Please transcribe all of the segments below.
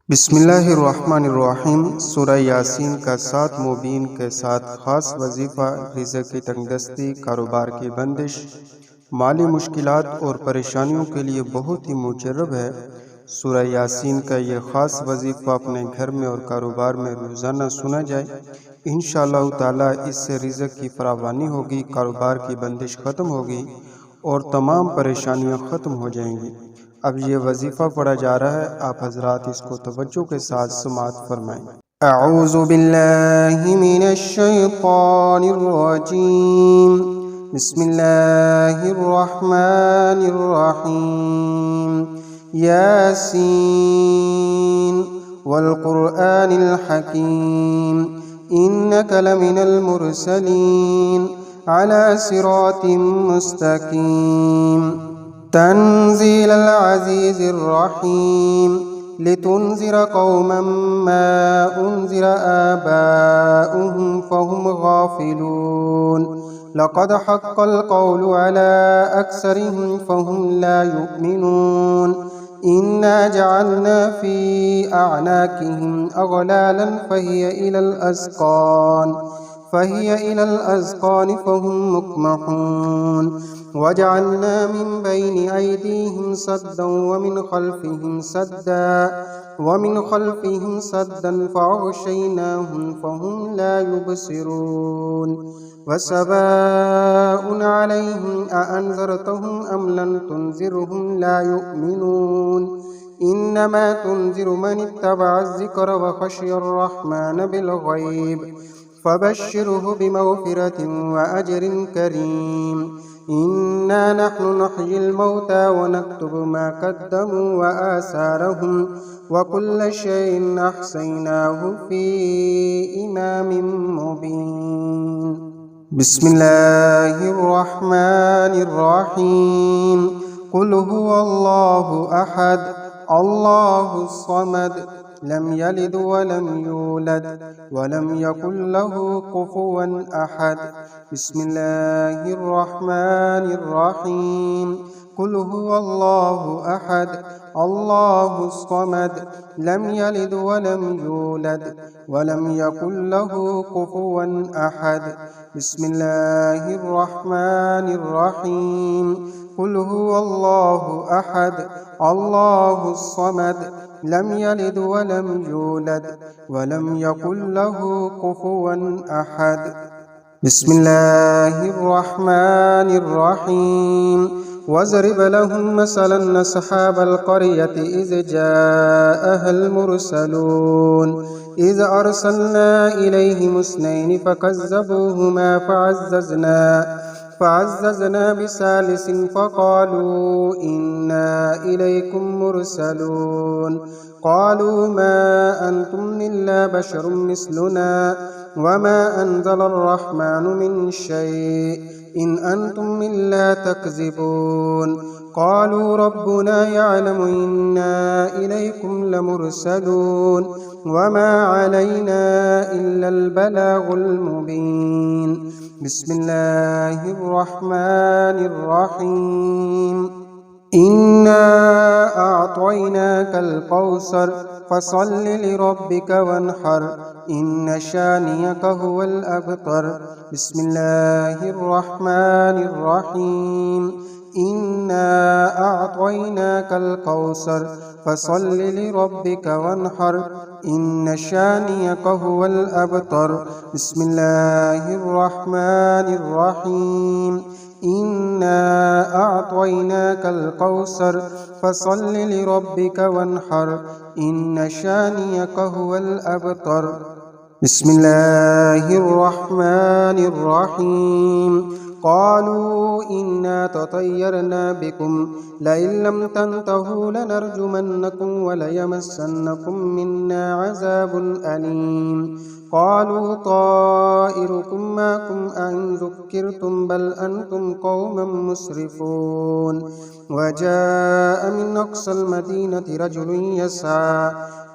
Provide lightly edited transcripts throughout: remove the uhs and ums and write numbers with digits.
बिस्मिल्लाहिर्रहमानिर्रहीम। सूरह यासीन का 7 मुबीन के साथ ख़ास वजीफ़ा रिज़्क़ की तंगदस्ती, कारोबार की बंदिश, माली मुश्किलात और परेशानियों के लिए बहुत ही मुजर्रब है। सूरह यासीन का ये ख़ास वजीफ़ा अपने घर में और कारोबार में रोज़ाना सुना जाए। इंशाअल्लाह ताला इससे रिज़्क़ की फरावानी होगी, कारोबार की बंदिश ख़त्म होगी और तमाम परेशानियाँ ख़त्म हो जाएंगी। अब ये वजीफ़ा पढ़ा जा रहा है, आप हजरात इसको तवज्जो के साथ समाअत फरमाएं। अऊज़ु बिल्लाहि मिनश शैतानिर रजीम। बिस्मिल्लाहिर रहमानिर रहीम। यासीन वल क़ुरआनिल हकीम इन्नका लमिनल मुरसलीन अला सिरातिम मुस्तकीम। तंज़ील अज़ीज़िर रहीम लितुनज़िर कौमम मा उनज़िर आबाउहुम फ़हुम गाफ़िलून। लक़द हक़्क़ल क़ौलु अला अक्सरिहिम फ़हुम ला युमिनून। इन्ना जअलना फ़ी अअनाक़िहिम अग़लालन फ़हिय इलल अज़क़ान फ़हुम मुक़महून। वजअलना मिन बैनि अयदीहिम सद्दन वमिन ख़ल्फ़िहिम सद्दन फ़अग़शयनाहुम फ़हुम ला युबसिरून। वसवाउन अलैहिम अअन्ज़रतहुम अम लं तुनज़िरहुम ला युमिनून। इन्नमा तुनज़िरु मन इत्तबअ अज़्ज़िक्र व ख़शियर रहमान बिलग़ैब फ़बश्शिरहु बिमग़फ़िरतिन व अज्रिन करीम। इन्ना नहनु नुह्यिल मौता व नक्तुबु मा क़द्दमू व आसारहुम व कुल्ल शैइन अहसैनाहु फ़ी इमामिम मुबीन। बिस्मिल्लाहिर्रहमानिर्रहीम। क़ुल हुवल्लाहु अहद अल्लाहुस समद लम यलिद वलम यूलद वलम यकुल लहू कुफुवन अहद। बिस्मिल्लाहिर्रहमानिर्रहीम। क़ुल हुवल्लाहु अहद अल्लाहुस समद लम यलिद वलम यूलद वलम यकुल लहू कुफुवन अहद। बिस्मिल्लाहिर्रहमानिर्रहीम। क़ुल हुवल्लाहु अहद अल्लाहुस समद लम यलिद वलम यूलद वलम यकुल लहू कुफुवन अहद। बिस्मिल्लाहिर्रहमानिर्रहीम। वज़रिब लहुम मसलन अस्हाबल क़रियति इज़ जाअहल मुरसलून। इज़ अरसलना इलैहिम इस्नैनि फ़कज़्ज़बूहुमा फ़अज़्ज़ज़ना बिसालिसिन फ़क़ालू इन्ना इलैकुम मुरसलून। क़ालू मा अंतुम इल्ला बशरुम मिस्लुना वमा अनज़लर रहमानु मिन शै' इन अंतुम इल्ला तकज़िबून। क़ालू रब्बुना यअलमु इन्ना इलैकुम लमुरसलून वमा अलैना इल्लल बलागुल मुबीन। बिस्मिल्लाहिर्रहमानिर्रहीम। इन्ना अअतैनाकल कौसर फ़सल्लि लिरब्बिक वन्हर इन्न शानियक हुवल अबतर। बिस्मिल्लाहिर्रहमानिर्रहीम। इन्ना अअतैनाकल कौसर फ़सल्लि लिरब्बिक वन्हर इन्न शानियक हुवल अबतर। बिस्मिल्लाहिर्रहमानिर्रहीम। इन्ना अअतैनाकल कौसर फ़सल्लि लिरब्बिक वन्हर इन्न शानियक हुवल अबतर। बिस्मिल्लाहिर्रहमानिर्रहीम। क़ालू इन्ना ततय्यरना बिकुम लइन लम तंतहू लनरजुमन्नकुम वलयमस्सन्नकुम मिन्ना अज़ाबुन अलीम। क़ालू ताइरुकुम माकुम अइन ज़ुक्किरतुम बल अंतुम क़ौमुम मुस्रिफ़ून। वजाअ मिन अक़सल मदीनति रजुलुन यसअ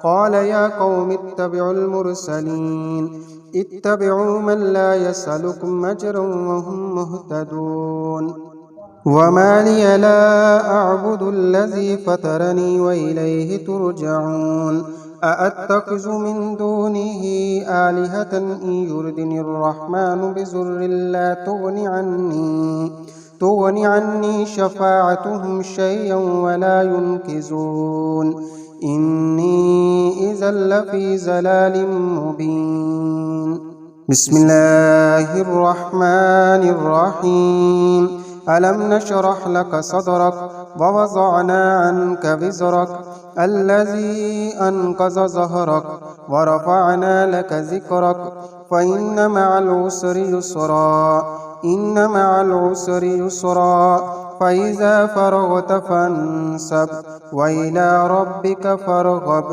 क़ाल या क़ौमि इत्तबिउल मुरसलीन इत्तबिउ मन ला यसअलुकुम अजरन वहुम मुहतदून। वमा लिय ला अअबुदुल्लज़ी फ़तरनी व इलैहि तुरजऊन। أأتخذ من دونه آلهة إن يردني الرحمن بضر لا تغن عني شفاعتهم شيئا ولا ينقذون إني إذا لفي ضلال مبين. بسم الله الرحمن الرحيم. ألم نشرح لك صدرك ووضعنا عنك وزرك الذي أنقض ظهرك ورفعنا لك ذكرك فإن مع العسر يسرا فإذا فرغت فانصب وإلى ربك فارغب.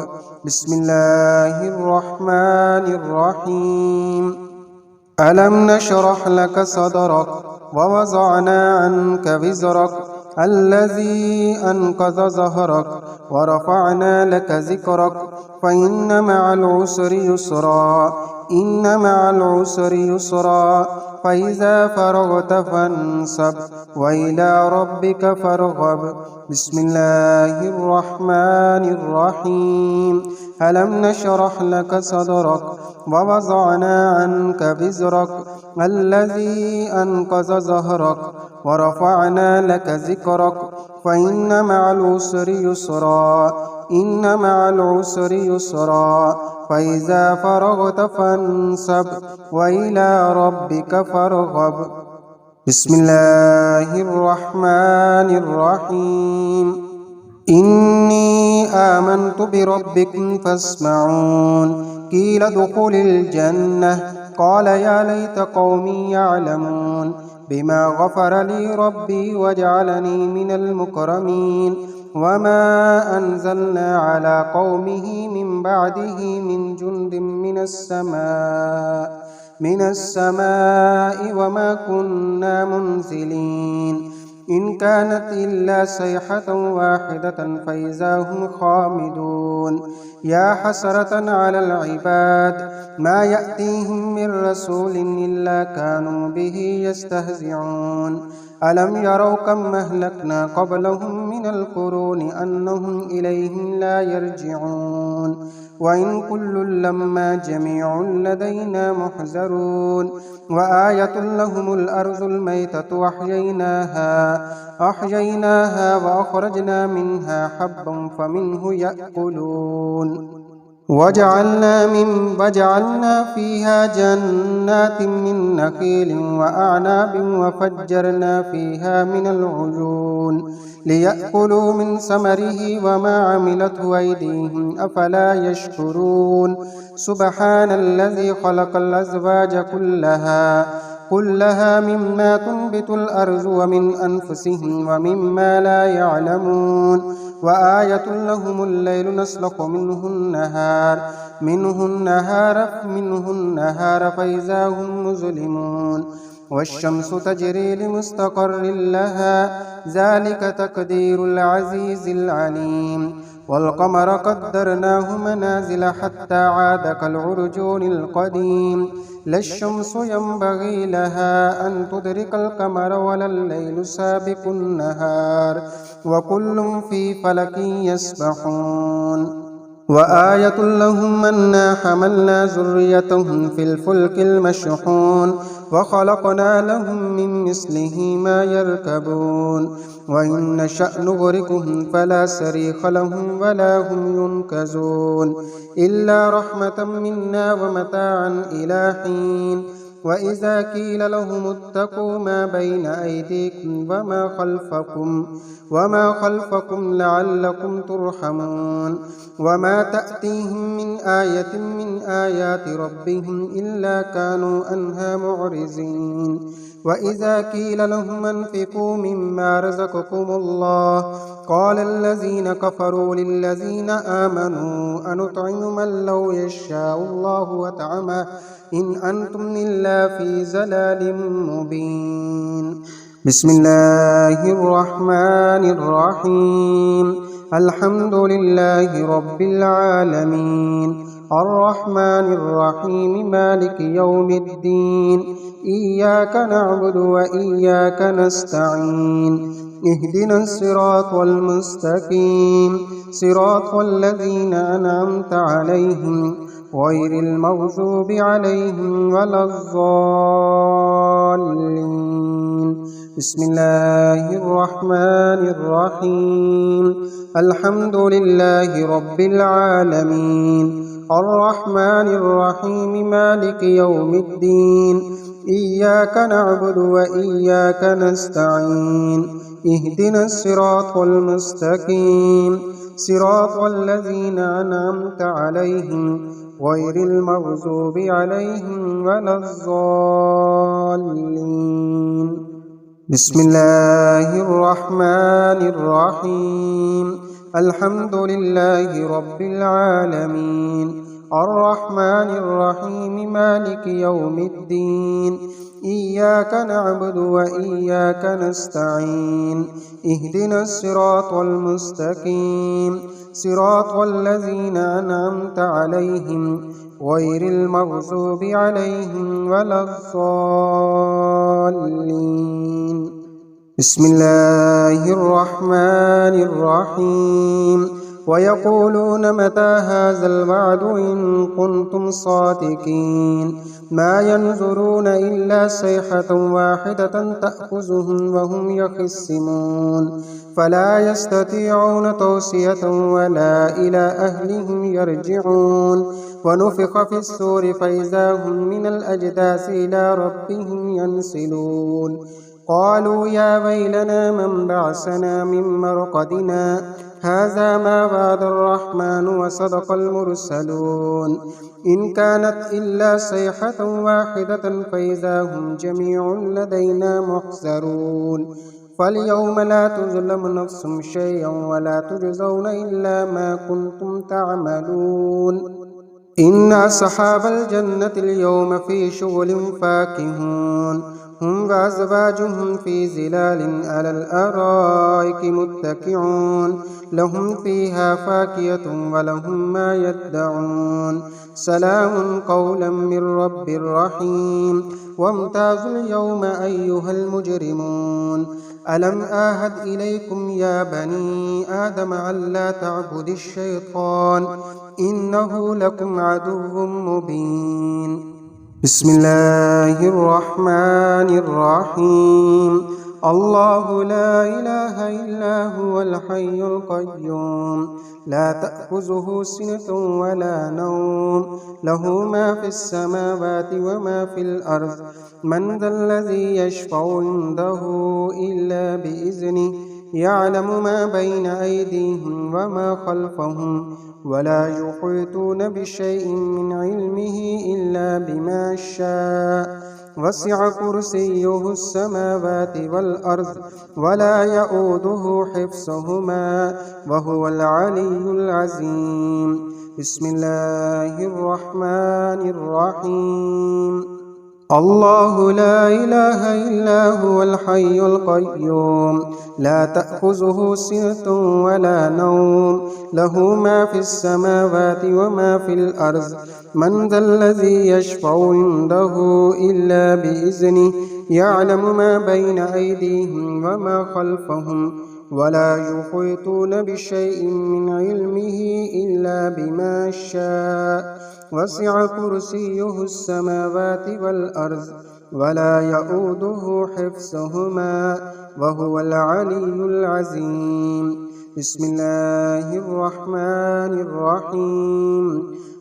بسم الله الرحمن الرحيم. ألم نشرح لك صدرك ووضعنا عنك وزرك الذي أنقض ظهرك ورفعنا لك ذكرك فإن مع العسر يسرا فإذا فرغت فانصب وإلى ربك فارغب. بسم الله الرحمن الرحيم. ألم نشرح لك صدرك ووضعنا عنك وزرك الذي أنقض ظهرك ورفعنا لك ذكرك فإن مع العسر يسرا فإذا فرغت فانصب وإلى ربك فارغب. بسم الله الرحمن الرحيم. إني آمنت بربكم فاسمعون. قيل ادخل الجنة قال يا ليت قومي يعلمون بما غفر لي ربي وجعلني من المكرمين. وما أنزلنا على قومه من بعده من جند من السماء وما كنا منزلين إن كانت إلا صيحة واحدة فإذا هم خامدون. يا حسرة على العباد ما يأتيهم من رسول إلا كانوا به يستهزئون. ألم يروا كم أهلكنا قبلهم من القرون أنهم إليهم لا يرجعون. وإن كل لما جميع لدينا محذرون. وآية لهم الأرض الميتة أحييناها وأخرجنا منها حبا فمنه يأكلون. وجعلنا فيها جنات من نخيل وأعناب وفجرنا فيها من العيون ليأكلوا من ثمره وما عملته أيديهم أفلا يشكرون. سبحان الذي خلق الأزواج كلها مما تنبت الأرض ومن أنفسهم ومما لا يعلمون. وآية لهم الليل نسلخ منه النهار فإذا هم مظلمون. والشمس تجري لمستقر لها ذلك تقدير العزيز العليم. والقمر قدرناه منازل حتى عاد كالعرجون القديم. لا الشمس ينبغي لها أن تدرك القمر ولا الليل سابق النهار وكل في فلك يسبحون. وآية لهم أنا حملنا ذريتهم في الفلك المشحون وخلقنا لهم من مثله ما يركبون. وإن نشأ نغرقهم فلا صريخ لهم ولا هم ينقذون إلا رحمة منا ومتاعا إلى حين. وإذا قيل لهم اتقوا ما بين أيديكم وما خلفكم لعلكم ترحمون. وما تأتيهم من آية من آيات ربهم إلا كانوا عنها معرضين. وإذا قيل لهم انفقوا مما رزقكم الله قال الذين كفروا للذين آمنوا أنطعم من لو يشاء الله وطعمه إن أنتم إلا في ضلال مبين. بسم الله الرحمن الرحيم. الحمد لله رب العالمين الرحمن الرحيم مالك يوم الدين إياك نعبد وإياك نستعين اهدنا الصراط المستقيم صراط الذين أنعمت عليهم غير المغضوب عليهم ولا الضالين. بسم الله الرحمن الرحيم. الحمد لله رب العالمين الرحمن الرحيم مالك يوم الدين إياك نعبد وإياك نستعين اهدنا الصراط المستقيم صراط الذين أنعمت عليهم غير المغضوب عليهم ولا الضالين. بسم الله الرحمن الرحيم. الحمد لله رب العالمين الرحمن الرحيم مالك يوم الدين إياك نعبد وإياك نستعين اهدنا الصراط المستقيم صراط الذين أنعمت عليهم غير المغضوب عليهم ولا الضالين. بسم الله الرحمن الرحيم. ويقولون متى هذا الوعد إن كنتم صادقين ما ينظرون إلا صيحة واحدة تأخذهم وهم يخصمون فلا يستطيعون توصية ولا إلى أهلهم يرجعون ونفخ في الصور فإذا هم من الأجداث إلى ربهم ينسلون قالوا يا ويلنا من بعثنا من مرقدنا هذا ما وعد الرحمن وصدق المرسلون إن كانت إلا صيحة واحدة فإذا هم جميع لدينا محضرون فاليوم لا تظلم نفس شيئا ولا تجزون إلا ما كنتم تعملون إن أصحاب الجنة اليوم في شغل فاكهون هم وأزواجهم في ظلال على الأرائك متكئون لهم فيها فاكهة ولهم ما يدعون سلام قولا من رب رحيم وامتازوا اليوم أيها المجرمون ألم آهد إليكم يا بني آدم ألا تعبدوا الشيطان إنه لكم عدو مبين. بسم الله الرحمن الرحيم. الله لا إله إلا هو الحي القيوم لا تأخذه سنة ولا نوم له ما في السماوات وما في الأرض من ذا الذي يشفع عنده إلا بإذنه يعلم ما بين أيديهم وما خلفهم ولا يحيطون بشيء من علمه إلا بما شاء وسع كرسيه السماوات والأرض ولا يؤوده حفظهما وهو العلي العظيم. بسم الله الرحمن الرحيم. الله لا إله إلا هو الحي القيوم لا تأخذه سنة ولا نوم له ما في السماوات وما في الأرض من ذا الذي يشفع عنده إلا بإذنه يعلم ما بين أيديهم وما خلفهم ولا يحيطون بشيء من علمه إلا بما شاء وسع كرسيه السماوات والأرض ولا يؤوده حفظهما وهو العلي العظيم. بسم الله الرحمن الرحيم.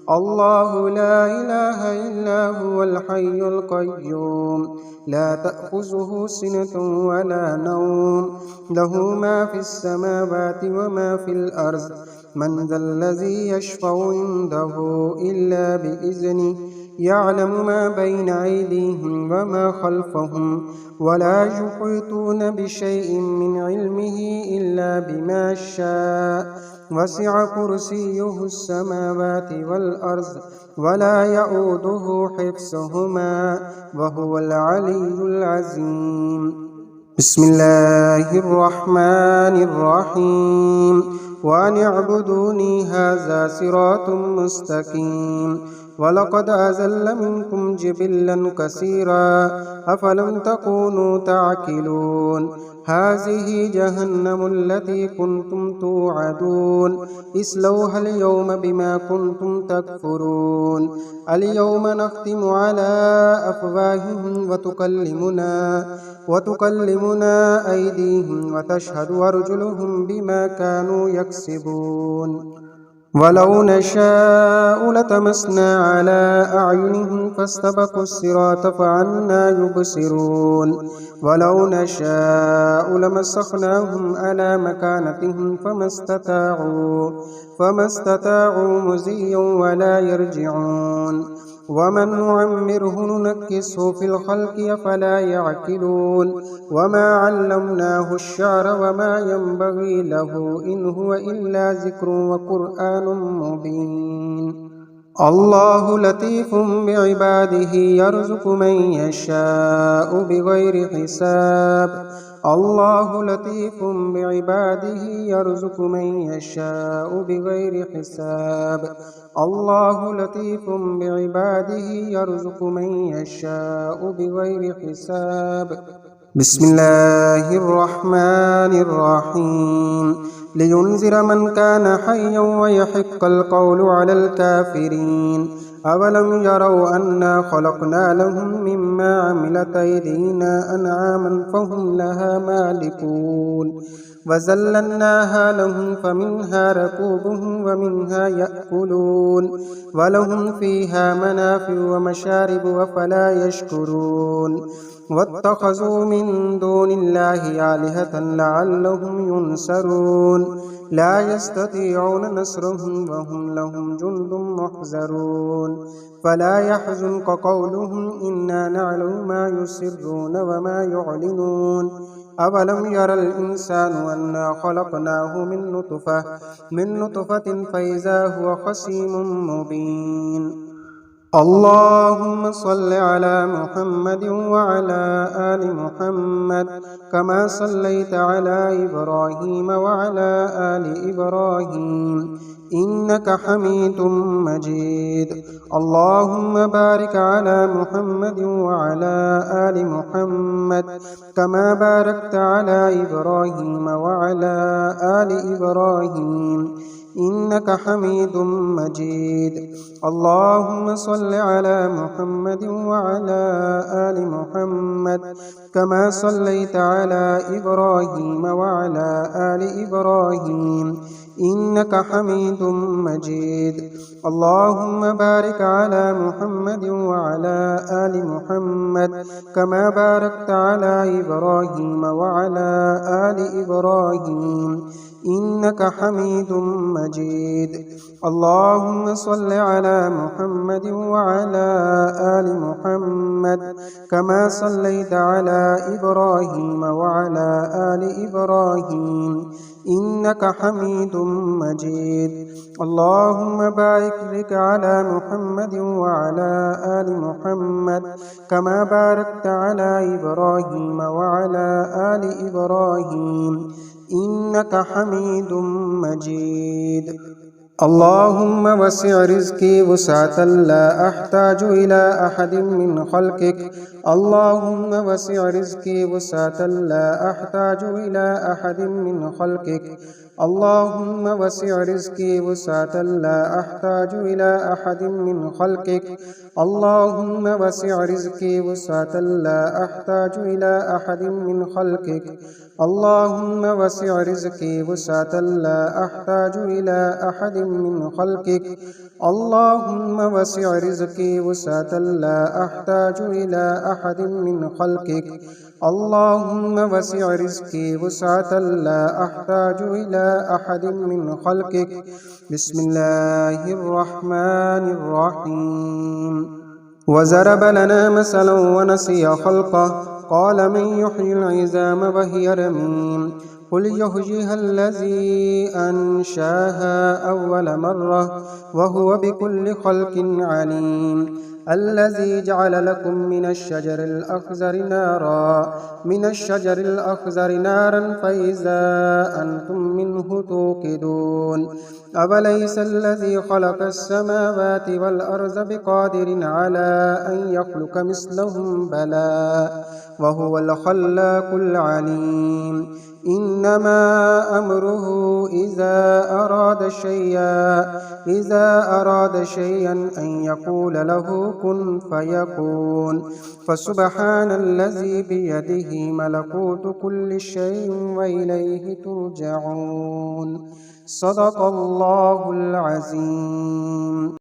الله لا إله إلا هو الحي القيوم لا تأخذه سنة ولا نوم له ما في السماوات وما في الأرض من ذا الذي يشفع عنده إلا بإذنه يعلم ما بين أيديهم وما خلفهم ولا يحيطون بشيء من علمه إلا بما شاء وسع كرسيه السماوات والأرض ولا يؤوده حفظهما وهو العلي العظيم. بسم الله الرحمن الرحيم. وأن اعبدوني هذا صراط مستقيم ولقد أزل منكم جبلا كثيرا أفلم تكونوا تعقلون هذه جهنم التي كنتم توعدون اصلوها اليوم بما كنتم تكفرون اليوم نختم على أفواههم وتكلمنا أيديهم وتشهد أرجلهم بما كانوا يكسبون ولو نشاء لطمسنا على أعينهم فاستبقوا الصراط فأنى يبصرون ولو نشاء لمسخناهم على مكانتهم فما استطاعوا مزيا ولا يرجعون ومن نعمره ننكسه في الخلق أفلا يعقلون وما علمناه الشعر وما ينبغي له إن هو إلا ذكر وقرآن مبين الله لطيف بعباده يرزق من يشاء بغير حساب الله لطيف بعباده يرزق من يشاء بغير حساب الله لطيف بعباده يرزق من يشاء بغير حساب بسم الله الرحمن الرحيم لينذر من كان حيا ويحق القول على الكافرين أولم يروا أنا خلقنا لهم مما عملت أيدينا أنعاما فهم لها مالكون وذللناها لهم فمنها ركوبهم ومنها يأكلون ولهم فيها منافع ومشارب أفلا يشكرون واتخذوا من دون الله آلهة لعلهم ينصرون لا يستطيعون نصرهم وهم لهم جند محضرون فلا يحزنك قولهم إنا نعلم ما يسرون وما يعلنون أولم ير الإنسان أنا خلقناه من نطفة فإذا هو خصيم مبين اللهم صل على محمد وعلى آل محمد كما صليت على إبراهيم وعلى آل إبراهيم إنك حميد مجيد اللهم بارك على محمد وعلى آل محمد كما باركت على إبراهيم وعلى آل إبراهيم إنك حميد مجيد اللهم صل على محمد وعلى آل محمد كما صليت على إبراهيم وعلى آل إبراهيم إنك حميد مجيد اللهم بارك على محمد وعلى آل محمد كما باركت على إبراهيم وعلى آل إبراهيم إنك حميد مجيد اللهم صل على محمد وعلى آل محمد كما صليت على إبراهيم وعلى آل إبراهيم إنك حميد مجيد اللهم بارك على محمد وعلى آل محمد كما باركت على إبراهيم وعلى آل إبراهيم إنك حميد مجيد اللهم وسع رزقي وسعة لا أحتاج إلى أحد من خلقك اللهم وسع رزقي وسعة لا أحتاج إلى أحد من خلقك اللهم وسع رزقي وسعة لا أحتاج إلى أحد من خلقك اللهم وسع رزقي وسعة لا أحتاج إلى أحد من خلقك اللهم وسع رزقي وسعة لا أحتاج إلى أحد من خلقك اللهم وسع رزقي وسعة لا أحتاج إلى أحد من خلقك اللهم وسع رزقي وسعة لا أحتاج إلى أحد من خلقك بسم الله الرحمن الرحيم وضرب لنا مثلا ونسي خلقه قال من يحيي العظام وهي رميم قل يحييها الذي أنشاها أول مرة وهو بكل خلق عليم الذي جعل لكم من الشجر الأخضر نارا فإذا أنتم منه توقدون أوليس الذي خلق السماوات والأرض بقادر على أن يخلق مثلهم بلى وهو الخلاق العليم إنما أمره إذا أراد شيئا أن يقول له كن فيكون فسبحان الذي بيده ملكوت كل شيء وإليه ترجعون صدق الله العظيم.